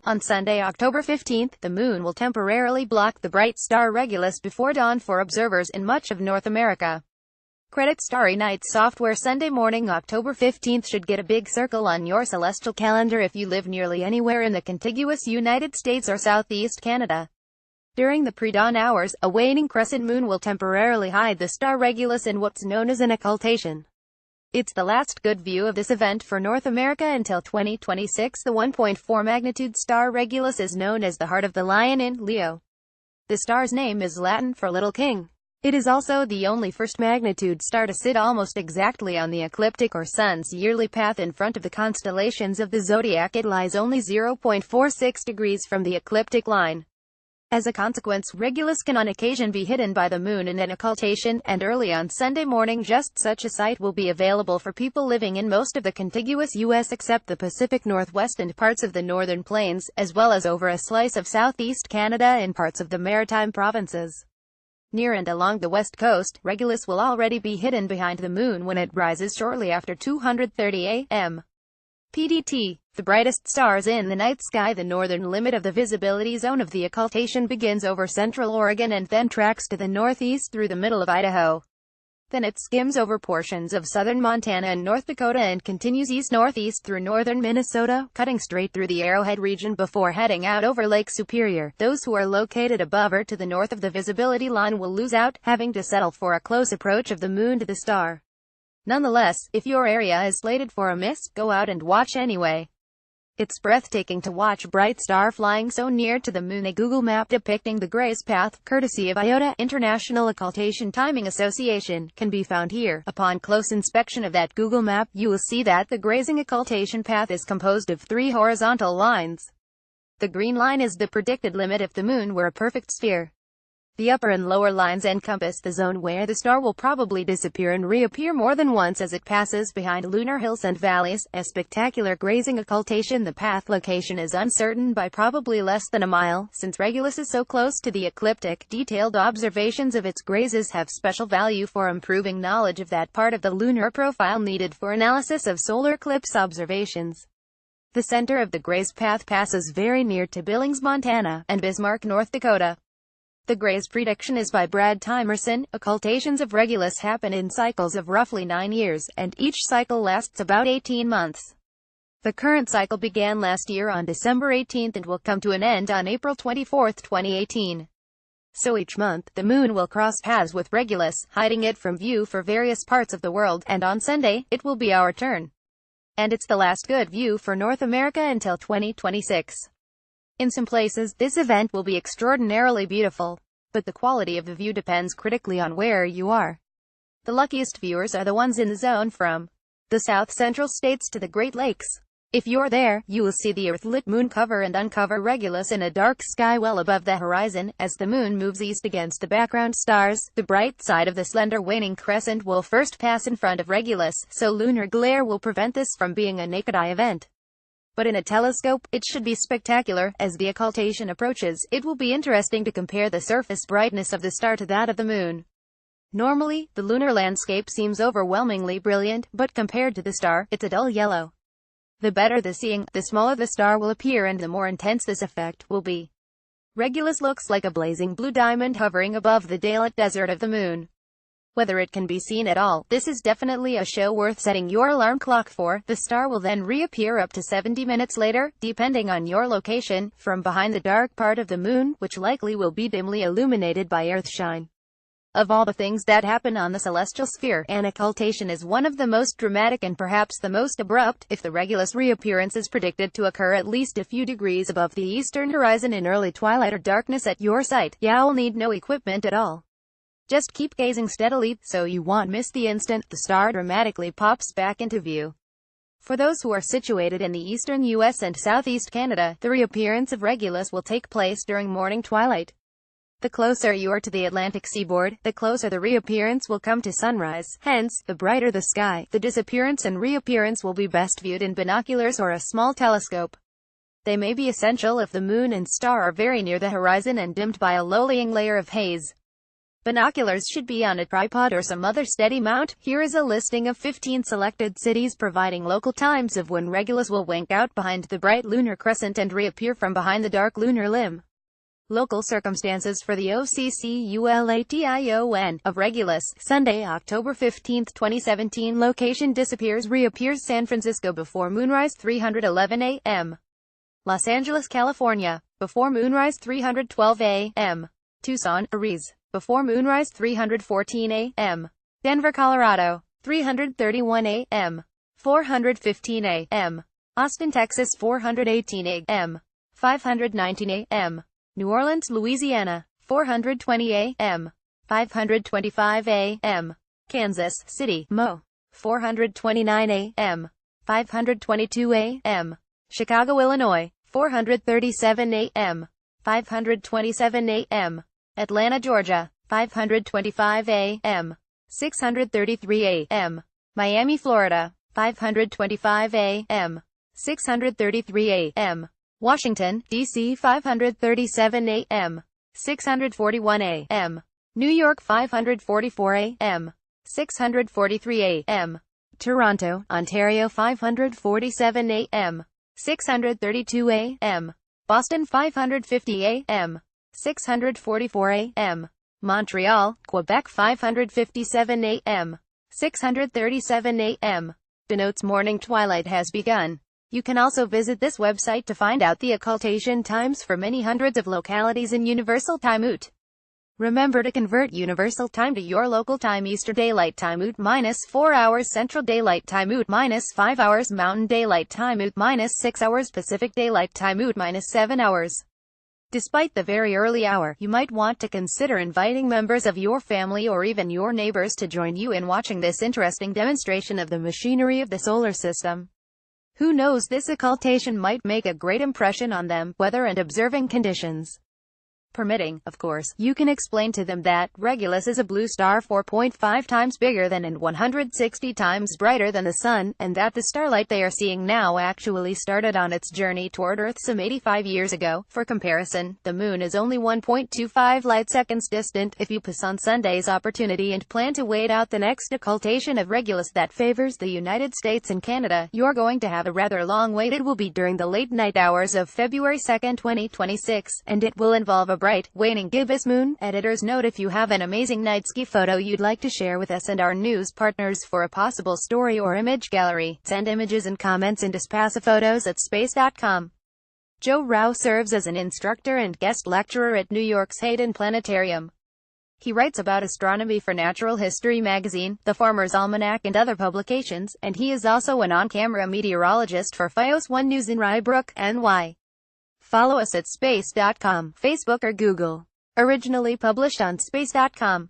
On Sunday, October 15th, the moon will temporarily block the bright star Regulus before dawn for observers in much of North America. Credit Starry Night software. Sunday morning, October 15th should get a big circle on your celestial calendar if you live nearly anywhere in the contiguous United States or Southeast Canada. During the pre-dawn hours, a waning crescent moon will temporarily hide the star Regulus in what's known as an occultation. It's the last good view of this event for North America until 2026. The 1.4 magnitude star Regulus is known as the Heart of the Lion in Leo. The star's name is Latin for Little King. It is also the only first-magnitude star to sit almost exactly on the ecliptic or sun's yearly path in front of the constellations of the zodiac. It lies only 0.46 degrees from the ecliptic line. As a consequence, Regulus can on occasion be hidden by the moon in an occultation, and early on Sunday morning just such a sight will be available for people living in most of the contiguous U.S. except the Pacific Northwest and parts of the Northern Plains, as well as over a slice of southeast Canada and parts of the Maritime provinces. Near and along the west coast, Regulus will already be hidden behind the moon when it rises shortly after 2:30 a.m. PDT. The brightest stars in the night sky. The northern limit of the visibility zone of the occultation begins over central Oregon and then tracks to the northeast through the middle of Idaho. Then it skims over portions of southern Montana and North Dakota and continues east-northeast through northern Minnesota, cutting straight through the Arrowhead region before heading out over Lake Superior. Those who are located above or to the north of the visibility line will lose out, having to settle for a close approach of the moon to the star. Nonetheless, if your area is slated for a miss, go out and watch anyway. It's breathtaking to watch a bright star flying so near to the moon. A Google map depicting the Gray's path, courtesy of IOTA, International Occultation Timing Association, can be found here. Upon close inspection of that Google map, you will see that the grazing occultation path is composed of 3 horizontal lines. The green line is the predicted limit if the moon were a perfect sphere. The upper and lower lines encompass the zone where the star will probably disappear and reappear more than once as it passes behind lunar hills and valleys. A spectacular grazing occultation. The path location is uncertain by probably less than a mile, since Regulus is so close to the ecliptic. Detailed observations of its grazes have special value for improving knowledge of that part of the lunar profile needed for analysis of solar eclipse observations. The center of the Gray's path passes very near to Billings, Montana, and Bismarck, North Dakota. The Gray's prediction is by Brad Timerson. Occultations of Regulus happen in cycles of roughly 9 years, and each cycle lasts about 18 months. The current cycle began last year on December 18th and will come to an end on April 24, 2018. So each month, the moon will cross paths with Regulus, hiding it from view for various parts of the world, and on Sunday, it will be our turn. And it's the last good view for North America until 2026. In some places, this event will be extraordinarily beautiful, but the quality of the view depends critically on where you are. The luckiest viewers are the ones in the zone from the south-central states to the Great Lakes. If you're there, you will see the Earth-lit moon cover and uncover Regulus in a dark sky well above the horizon. As the moon moves east against the background stars, the bright side of the slender waning crescent will first pass in front of Regulus, so lunar glare will prevent this from being a naked-eye event. But in a telescope, it should be spectacular. As the occultation approaches, it will be interesting to compare the surface brightness of the star to that of the moon. Normally, the lunar landscape seems overwhelmingly brilliant, but compared to the star, it's a dull yellow. The better the seeing, the smaller the star will appear and the more intense this effect will be. Regulus looks like a blazing blue diamond hovering above the daylit desert of the moon. Whether it can be seen at all, this is definitely a show worth setting your alarm clock for. The star will then reappear up to 70 minutes later, depending on your location, from behind the dark part of the moon, which likely will be dimly illuminated by earthshine. Of all the things that happen on the celestial sphere, an occultation is one of the most dramatic and perhaps the most abrupt. If the Regulus reappearance is predicted to occur at least a few degrees above the eastern horizon in early twilight or darkness at your site, you'll need no equipment at all. Just keep gazing steadily, so you won't miss the instant the star dramatically pops back into view. For those who are situated in the eastern U.S. and southeast Canada, the reappearance of Regulus will take place during morning twilight. The closer you are to the Atlantic seaboard, the closer the reappearance will come to sunrise. Hence, the brighter the sky, the disappearance and reappearance will be best viewed in binoculars or a small telescope. They may be essential if the moon and star are very near the horizon and dimmed by a low-lying layer of haze. Binoculars should be on a tripod or some other steady mount. Here is a listing of 15 selected cities providing local times of when Regulus will wink out behind the bright lunar crescent and reappear from behind the dark lunar limb. Local circumstances for the OCCULATION of Regulus. Sunday, October 15, 2017. Location disappears, reappears San Francisco before moonrise 3:11 a.m. Los Angeles, California, before moonrise 3:12 a.m. Tucson, Arizona, before moonrise 3:14 a.m. Denver, Colorado, 3:31 a.m. 4:15 a.m. Austin, Texas, 4:18 a.m. 5:19 a.m. New Orleans, Louisiana, 4:20 a.m. 5:25 a.m. Kansas City, Mo. 4:29 a.m. 5:22 a.m. Chicago, Illinois, 4:37 a.m. 5:27 a.m. Atlanta, Georgia, 5:25 a.m. 6:33 a.m. Miami, Florida, 5:25 a.m. 6:33 a.m. Washington, D.C., 5:37 a.m. 6:41 a.m. New York, 5:44 a.m. 6:43 a.m. Toronto, Ontario, 5:47 a.m. 6:32 a.m. Boston, 5:50 a.m. 6:44 a.m. Montreal, Quebec, 5:57 a.m. 6:37 a.m. Denotes morning twilight has begun. You can also visit this website to find out the occultation times for many hundreds of localities in Universal Time UT. Remember to convert Universal Time to your local time. Eastern Daylight Time UT -4 hours, Central Daylight Time UT -5 hours, Mountain Daylight Time UT -6 hours, Pacific Daylight Time UT -7 hours. Despite the very early hour, you might want to consider inviting members of your family or even your neighbors to join you in watching this interesting demonstration of the machinery of the solar system. Who knows, this occultation might make a great impression on them, weather and observing conditions permitting, of course. You can explain to them that Regulus is a blue star 4.5 times bigger than and 160 times brighter than the sun, and that the starlight they are seeing now actually started on its journey toward Earth some 85 years ago. For comparison, the moon is only 1.25 light-seconds distant. If you pass on Sunday's opportunity and plan to wait out the next occultation of Regulus that favors the United States and Canada, you're going to have a rather long wait. It will be during the late night hours of February 2, 2026, and it will involve a bright, waning gibbous moon. Editor's note: if you have an amazing night ski photo you'd like to share with us and our news partners for a possible story or image gallery, send images and comments into spacaphotos@space.com. Joe Rao serves as an instructor and guest lecturer at New York's Hayden Planetarium. He writes about astronomy for Natural History magazine, The Farmer's Almanac and other publications, and he is also an on-camera meteorologist for FiOS 1 News in Rye Brook, NY. Follow us at space.com, Facebook or Google. Originally published on space.com.